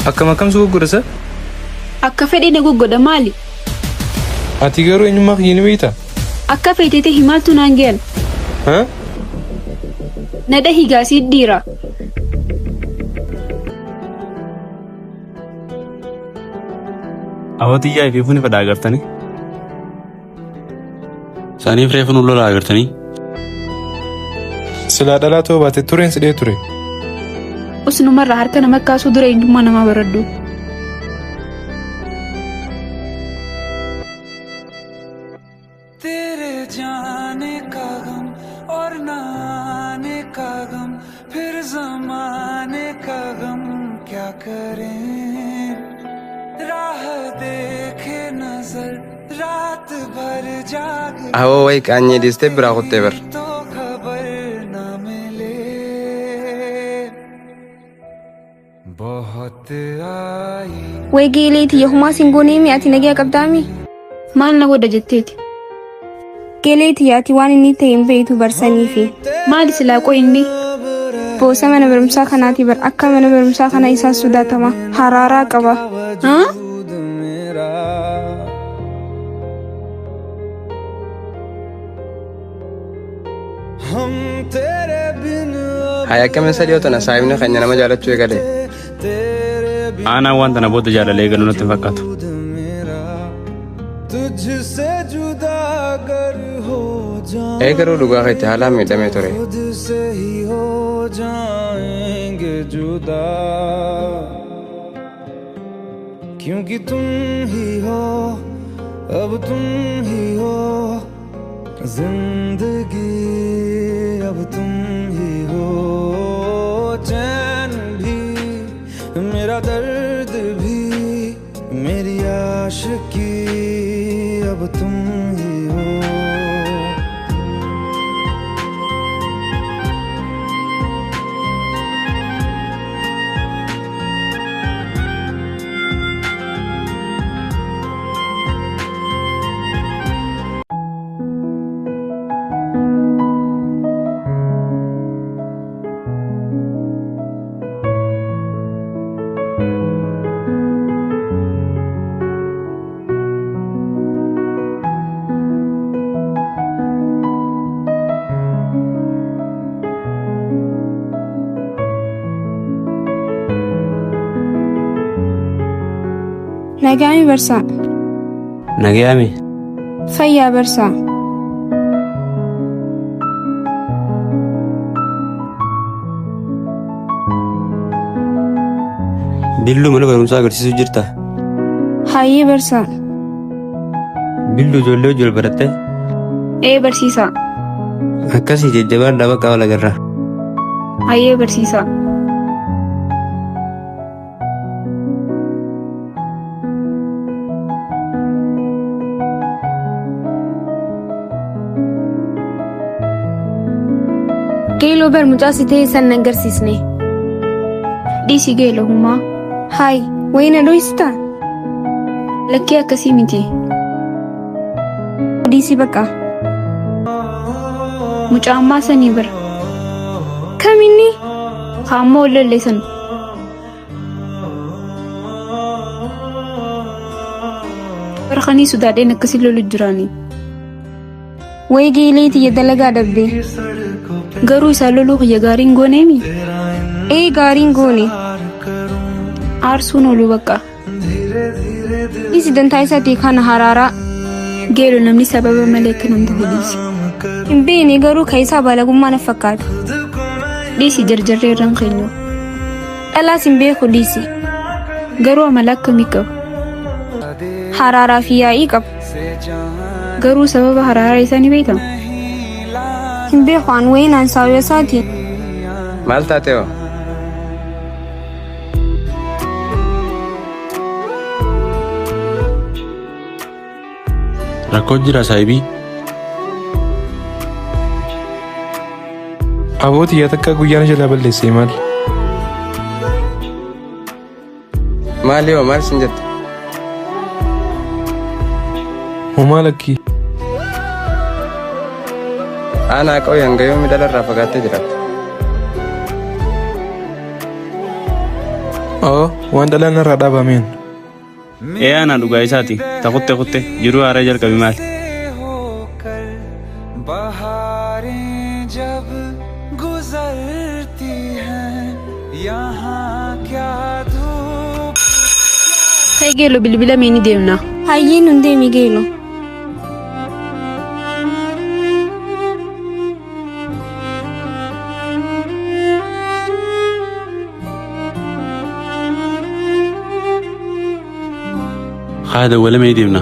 Akkam gurgurasa? Akka fedhe na goggoda maali? Ati garuu eenyummaa kiyya ni beektaa? Akka feetete himaaltu naan ge'an. Nada higaasii dhiira. Awwaatiyyaa fi fuuni fadhaa agartanii? Saanii firee funuun lolaa agartanii? Silaa dhalaa ta'uu baate tureen sidhee ture. Osnumarraa harka nama kaasuu dura eenyummaa namaa baradhu. तेरे जाने का गम और ना आने का गम फिर ज़माने का गम क्या करें राह देखे नजर रात भर जाग Ahoo wayi qaanyee dhiistee biraa kuttee bar. तो खबर न मिले बहुत आई Waygeeleeti yahumaa singoonee mi'aati nagee qabdaami. Maal na godha jetteeti? Geeleeti yaati waan inni ta'e hin beektu barsanii fi Maali silaa qo'i inni? boosa mana barumsaa kanaati bar akka mana barumsaa kana isaa sodaatama haraaraa qaba. Haa? हम तेरे बिन Hayaa akkamiin sadii otana saayibni keenya nama jaalachuu eegale. Aanaan wanta na booda jaalalee galuu natti fakkaatu. तुझसे जुदा अगर हो जाऊं Garuu dhugaa keetti haalaan miidhamee ture. खुद से ही हो जाएंगे जुदा क्योंकि तुम ही हो अब तुम ही हो जिंदगी अब तुम ही हो चैन भी मेरा दर्द भी मेरी आशिकी अब तुम ही हो Nagaami barsaa. Nagayaami. Fayyaa barsaa. Billuu mana barumsaa agarsiisuu jirta? Hayyee barsaa. Billuu ijoollee wajjin wal barattee? Barsiisaa. Akkasii jajjabaan dhaaba qaama lagarraa. Hayyee barsiisaa. Geeloo bar mucaa si ta'e san agarsiisne. Dhiisii geela humaa. Hayi wayina dho'istaa? Lakkee akkasii miti. Dhiisii baqa. Mucaa ammaa sanii bira. Kaminni? Haammoo wallallee san. Bara kanii sodaadheen akkasii lolu jiraanii. Waygeeleeti ya dalagaa dabdee. Garuu isaan loluu kiyya gaariin gooneemi. Gaariin goone. Aarsuun ooluu bakka. Dhiisi dantaa isaatii kana haraaraa. Geelo namni sababa malee akka namta hudhiisi. Hin beekne garuu ka isaa balagummaa na fakkaatu. Dhiisi jarjarree irraan keenyu. Dhalaas hin beeku dhiisi. Garuu amala akkamii qaba? Haraaraa fi yaa'ii qabu. Garuu sababa haraaraa isaa ni beekama. Hin beeku aan wayinaan saawwa isaatiin. Maal taatee hoo? Rakkoo jira saayibii? Abooti yaa takka guyyaan jalaa balleessee maal? Maali hoo maal sin jette? Homaa lakkii. Aanaa qabu hanga yoomii dhalarraa fagaattee jiraatti. Oo, waan dhalaan irraa dhaabameen. Ana dhugaa isaati. Taqutte kutte jiru haaraa jalqabi maal? बहारें जब गुजरती हैं यहाँ क्या धूप Ka'e geelo bilbila mee ni deemna. Hayyee nun deemi geelo. Haada wala mee deemna.